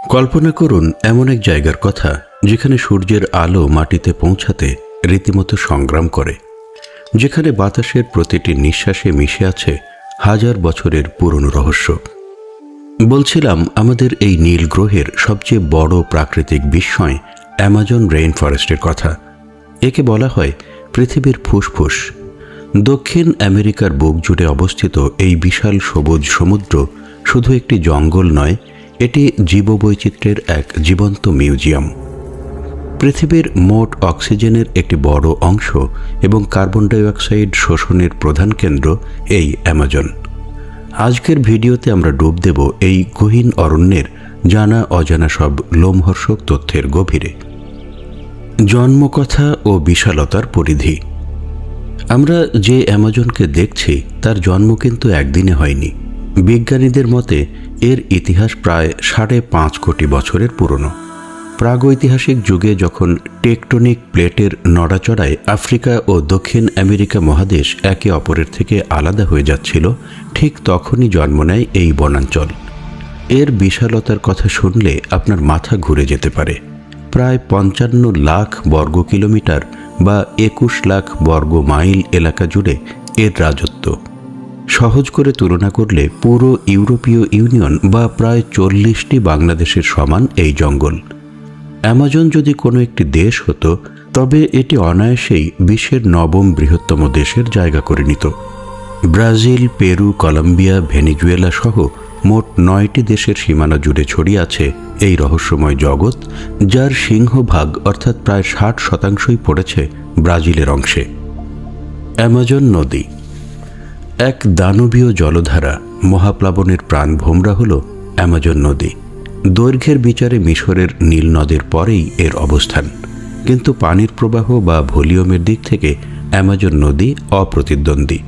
কল্পনা করুন এমন এক জায়গার কথা যেখানে সূর্যের আলো মাটিতে পৌঁছাতে রীতিমতো সংগ্রাম করে, যেখানে বাতাসের প্রতিটি নিঃশ্বাসে মিশে আছে হাজার বছরের পুরনো রহস্য। বলছিলাম আমাদের এই নীল গ্রহের সবচেয়ে বড় প্রাকৃতিক বিস্ময় অ্যামাজন রেইন ফরেস্টের কথা। একে বলা হয় পৃথিবীর ফুসফুস। দক্ষিণ আমেরিকার বুক জুড়ে অবস্থিত এই বিশাল সবুজ সমুদ্র শুধু একটি জঙ্গল নয়, এটি জীববৈচিত্র্যের এক জীবন্ত মিউজিয়াম। পৃথিবীর মোট অক্সিজেনের একটি বড় অংশ এবং কার্বন ডাইঅক্সাইড শোষণের প্রধান কেন্দ্র এই অ্যামাজন। আজকের ভিডিওতে আমরা ডুব দেব এই গহীন অরণ্যের জানা অজানা সব লোমহর্ষক তথ্যের গভীরে। জন্মকথা ও বিশালতার পরিধি। আমরা যে অ্যামাজনকে দেখছি তার জন্ম কিন্তু একদিনে হয়নি। বিজ্ঞানীদের মতে এর ইতিহাস প্রায় 5.5 কোটি বছরের পুরনো। প্রাগৈতিহাসিক যুগে যখন টেকটনিক প্লেটের নড়াচড়ায় আফ্রিকা ও দক্ষিণ আমেরিকা মহাদেশ একে অপরের থেকে আলাদা হয়ে যাচ্ছিল, ঠিক তখনই জন্ম নেয় এই বনাঞ্চল। এর বিশালতার কথা শুনলে আপনার মাথা ঘুরে যেতে পারে। প্রায় 55 লাখ বর্গ কিলোমিটার বা 21 লাখ বর্গ মাইল এলাকা জুড়ে এর রাজত্ব। সহজ করে তুলনা করলে পুরো ইউরোপীয় ইউনিয়ন বা প্রায় 40টি বাংলাদেশের সমান এই জঙ্গল। অ্যামাজন যদি কোনো একটি দেশ হতো তবে এটি অনায়াসেই বিশ্বের 9ম বৃহত্তম দেশের জায়গা করে নিত। ব্রাজিল, পেরু, কলম্বিয়া, ভেনেজুয়েলা সহ মোট 9টি দেশের সীমানা জুড়ে ছড়িয়ে আছে এই রহস্যময় জগৎ, যার সিংহভাগ অর্থাৎ প্রায় 60% পড়েছে ব্রাজিলের অংশে। অ্যামাজন নদী এক দানবীয় জলধারা, মহাপ্লাবনের প্রাণভোমরা হল অ্যামাজন নদী। দৈর্ঘ্যের বিচারে মিশরের নীল নদের পরেই এর অবস্থান, কিন্তু পানির প্রবাহ বা ভলিউমের দিক থেকে অ্যামাজন নদী অপ্রতিদ্বন্দ্বী।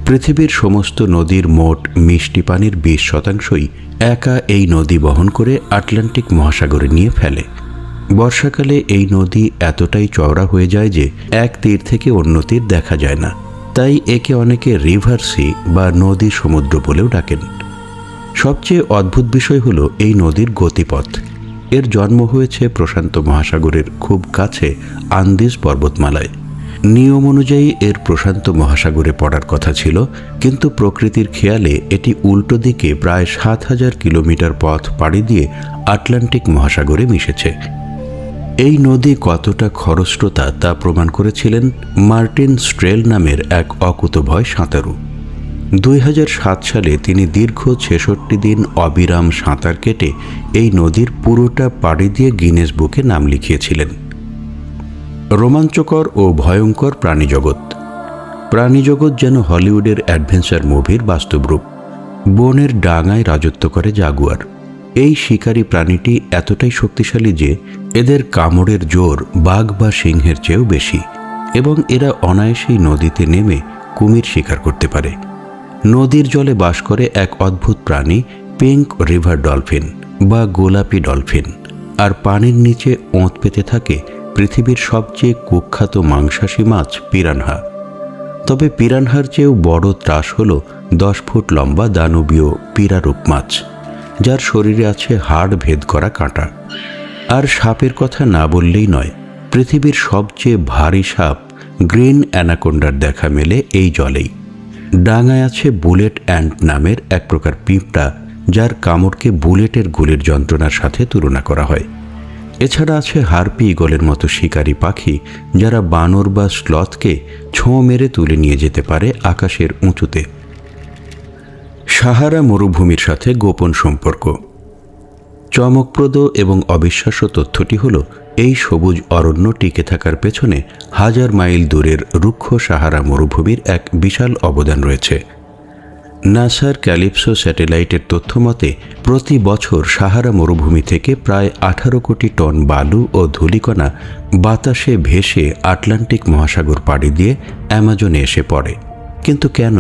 পৃথিবীর সমস্ত নদীর মোট মিষ্টি পানির 20%ই একা এই নদী বহন করে আটলান্টিক মহাসাগরে নিয়ে ফেলে। বর্ষাকালে এই নদী এতটাই চওড়া হয়ে যায় যে এক তীর থেকে অন্য তীর দেখা যায় না, তাই একে অনেকে রিভার সি বা নদী সমুদ্র বলেও ডাকেন। সবচেয়ে অদ্ভুত বিষয় হলো এই নদীর গতিপথ। এর জন্ম হয়েছে প্রশান্ত মহাসাগরের খুব কাছে আন্দিজ পর্বতমালায়। নিয়ম অনুযায়ী এর প্রশান্ত মহাসাগরে পড়ার কথা ছিল, কিন্তু প্রকৃতির খেয়ালে এটি উল্টো দিকে প্রায় 7000 কিলোমিটার পথ পাড়ি দিয়ে আটলান্টিক মহাসাগরে মিশেছে। এই নদী কতটা খরস্রোতা তা প্রমাণ করেছিলেন মার্টিন স্ট্রেল নামের এক অকুতোভয় সাঁতারু। 2007 সালে তিনি দীর্ঘ 66 দিন অবিরাম সাঁতার কেটে এই নদীর পুরোটা পাড়ি দিয়ে গিনেস বুকে নাম লিখিয়েছিলেন। রোমাঞ্চকর ও ভয়ঙ্কর প্রাণীজগৎ। প্রাণীজগৎ যেন হলিউডের অ্যাডভেঞ্চার মুভির বাস্তব রূপ। বনের ডাঙায় রাজত্ব করে জাগুয়ার। এই শিকারী প্রাণীটি এতটাই শক্তিশালী যে এদের কামড়ের জোর বাঘ বা সিংহের চেয়েও বেশি, এবং এরা অনায়াসেই নদীতে নেমে কুমির শিকার করতে পারে। নদীর জলে বাস করে এক অদ্ভুত প্রাণী পিঙ্ক রিভার ডলফিন বা গোলাপি ডলফিন, আর পানির নিচে ওঁত পেতে থাকে পৃথিবীর সবচেয়ে কুখ্যাত মাংসাশী মাছ পিরানহা। তবে পিরানহার চেয়েও বড় ত্রাস হল 10 ফুট লম্বা দানবীয় পিরারূপ মাছ, যার শরীরে আছে হাড় ভেদ করা কাঁটা। আর সাপের কথা না বললেই নয়, পৃথিবীর সবচেয়ে ভারী সাপ গ্রিন অ্যানাকোন্ডার দেখা মেলে এই জলেই। ডাঙায় আছে বুলেট অ্যান্ট নামের এক প্রকার পিঁপড়া, যার কামড়কে বুলেটের গুলির যন্ত্রণার সাথে তুলনা করা হয়। এছাড়া আছে হারপি ঈগলের মতো শিকারী পাখি, যারা বানর বা স্লথকে ছোঁ মেরে তুলে নিয়ে যেতে পারে আকাশের উঁচুতে। সাহারা মরুভূমির সাথে গোপন সম্পর্ক। চমকপ্রদ এবং অবিশ্বাস্য তথ্যটি হল এই সবুজ অরণ্য টিকে থাকার পেছনে 1000 মাইল দূরের রুক্ষ সাহারা মরুভূমির এক বিশাল অবদান রয়েছে। নাসার ক্যালিপসো স্যাটেলাইটের তথ্য মতে প্রতি বছর সাহারা মরুভূমি থেকে প্রায় 18 কোটি টন বালু ও ধূলিকণা বাতাসে ভেসে আটলান্টিক মহাসাগর পাড়ি দিয়ে অ্যামাজনে এসে পড়ে। কিন্তু কেন?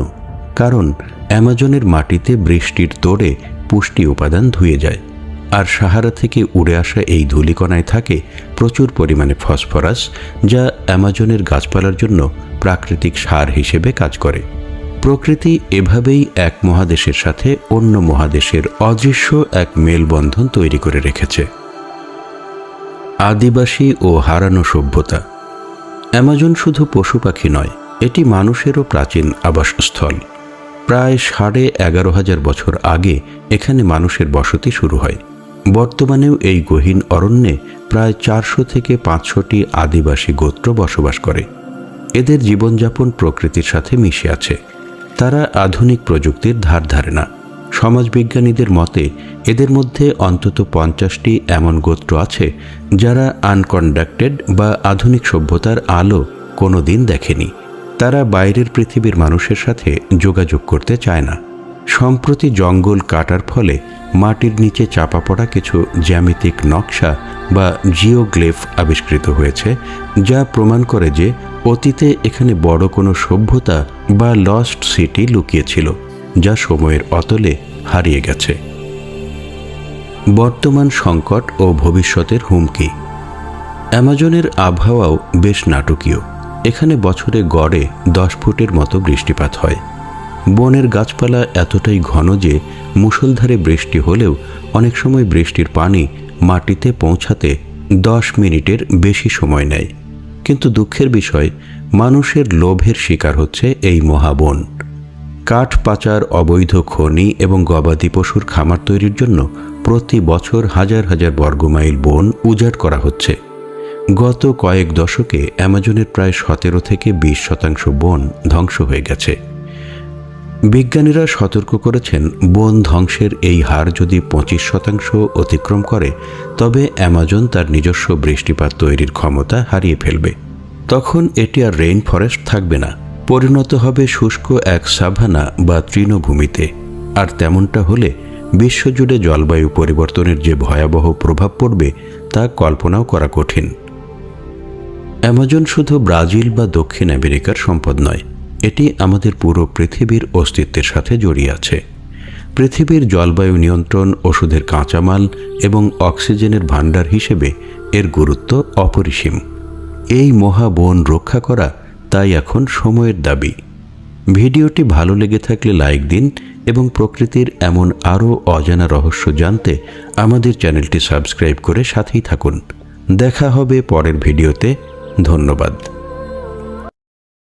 কারণ অ্যামাজনের মাটিতে বৃষ্টির তোড়ে পুষ্টি উপাদান ধুয়ে যায়, আর সাহারা থেকে উড়ে আসা এই ধূলিকণায় থাকে প্রচুর পরিমাণে ফসফরাস, যা অ্যামাজনের গাছপালার জন্য প্রাকৃতিক সার হিসেবে কাজ করে। প্রকৃতি এভাবেই এক মহাদেশের সাথে অন্য মহাদেশের অদৃশ্য এক মেলবন্ধন তৈরি করে রেখেছে। আদিবাসী ও হারানো সভ্যতা। অ্যামাজন শুধু পশু পাখি নয়, এটি মানুষেরও প্রাচীন আবাসস্থল। প্রায় 11,500 বছর আগে এখানে মানুষের বসতি শুরু হয়। বর্তমানেও এই গহীন অরণ্যে প্রায় 400 থেকে 500টি আদিবাসী গোত্র বসবাস করে। এদের জীবনযাপন প্রকৃতির সাথে মিশে আছে। তারা আধুনিক প্রযুক্তির ধার ধারে না। সমাজবিজ্ঞানীদের মতে এদের মধ্যে অন্তত 50টি এমন গোত্র আছে যারা আনকন্ডাক্টেড বা আধুনিক সভ্যতার আলো কোনো দিন দেখেনি। তারা বাইরের পৃথিবীর মানুষের সাথে যোগাযোগ করতে চায় না। সম্প্রতি জঙ্গল কাটার ফলে মাটির নিচে চাপা পড়া কিছু জ্যামিতিক নকশা বা জিওগ্লিফ আবিষ্কৃত হয়েছে, যা প্রমাণ করে যে অতীতে এখানে বড় কোনো সভ্যতা বা লস্ট সিটি লুকিয়েছিল, যা সময়ের অতলে হারিয়ে গেছে। বর্তমান সংকট ও ভবিষ্যতের হুমকি। অ্যামাজনের আবহাওয়াও বেশ নাটকীয়। এখানে বছরে গড়ে 10 ফুটের মতো বৃষ্টিপাত হয়। বনের গাছপালা এতটাই ঘন যে মুষলধারে বৃষ্টি হলেও অনেক সময় বৃষ্টির পানি মাটিতে পৌঁছাতে 10 মিনিটের বেশি সময় নেয়। কিন্তু দুঃখের বিষয়, মানুষের লোভের শিকার হচ্ছে এই মহাবন। কাঠ পাচার, অবৈধ খনি এবং গবাদি পশুর খামার তৈরির জন্য প্রতি বছর হাজার হাজার বর্গমাইল বন উজাড় করা হচ্ছে। গত কয়েক দশকে অ্যামাজনের প্রায় 17 থেকে 20% বন ধ্বংস হয়ে গেছে। বিজ্ঞানীরা সতর্ক করেছেন, বন ধ্বংসের এই হার যদি 25% অতিক্রম করে তবে অ্যামাজন তার নিজস্ব বৃষ্টিপাত তৈরির ক্ষমতা হারিয়ে ফেলবে। তখন এটি আর রেইন ফরেস্ট থাকবে না, পরিণত হবে শুষ্ক এক সাভানা বা তৃণভূমিতে। আর তেমনটা হলে বিশ্বজুড়ে জলবায়ু পরিবর্তনের যে ভয়াবহ প্রভাব পড়বে তা কল্পনাও করা কঠিন। অ্যামাজন শুধু ব্রাজিল বা দক্ষিণ আমেরিকার সম্পদ নয়, এটি আমাদের পুরো পৃথিবীর অস্তিত্বের সাথে জড়িয়ে আছে। পৃথিবীর জলবায়ু নিয়ন্ত্রণ, ওষুধের কাঁচামাল এবং অক্সিজেনের ভাণ্ডার হিসেবে এর গুরুত্ব অপরিসীম। এই মহাবন রক্ষা করা তাই এখন সময়ের দাবি। ভিডিওটি ভালো লেগে থাকলে লাইক দিন এবং প্রকৃতির এমন আরও অজানা রহস্য জানতে আমাদের চ্যানেলটি সাবস্ক্রাইব করে সাথেই থাকুন। দেখা হবে পরের ভিডিওতে। ধন্যবাদ।